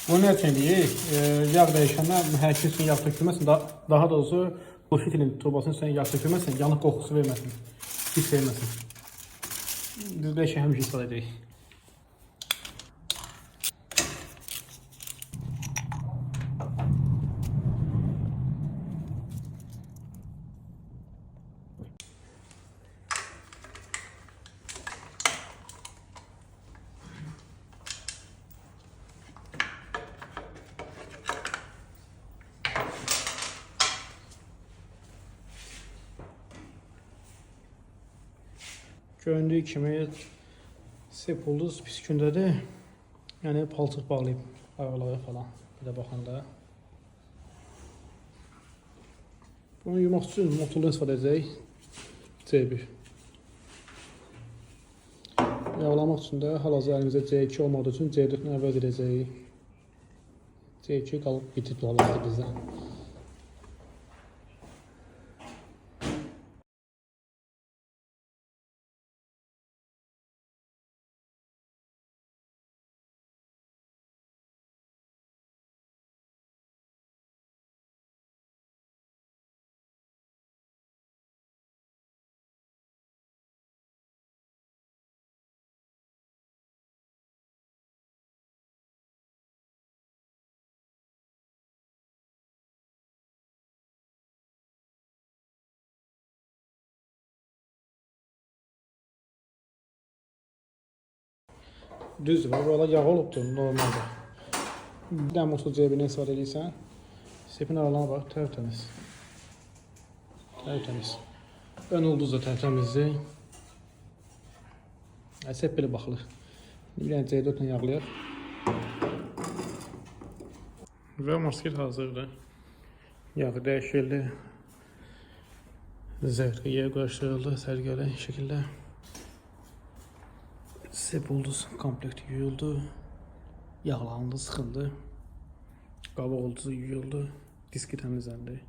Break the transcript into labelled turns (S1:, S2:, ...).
S1: Bu nə üçün deyik? Yağ dəyişəndən hərəkət üçün yağ tökülməsin, daha doğrusu bu fitilin turbasının üstünə yağ tökülməsin, yanıq qoxusu verməsin, pis verməsin. Biz belə şey həmişə istifadə edirik. Göründüyü kimi Sepulduz pis gündədir. Yəni palçıq bağlayıb ayaqları falan. Bir də baxanda. Bunu yumaq üçün motorla istifadə edəcək. C1. Yağlamaq üçün də hal-hazırda əlimizdə C2 olmadığı üçün C4-lə əvəz edəcəyik. C2 qalıb bitib hal-hazırda bizdən. Düzdür, buralar yağ olubdur normalde. Bir dənə motor C1-dən istifadə edirsən, sepin aralarına bax, tərtəmiz. Tərtəmiz. Ön ulduz da tərtəmizdir. Sep belə baxılır. Bir dənə C4-lə yağlayaq. Və masket hazırdır. Yağı dəyişildi. Zərfiyə qarışdırıldı sərgəli şəkildə. Sepulduz komplekti yuyuldu. Yağlandı, sıxıldı. Qabaq ulduzu yuyuldu. Diski təmizləndi.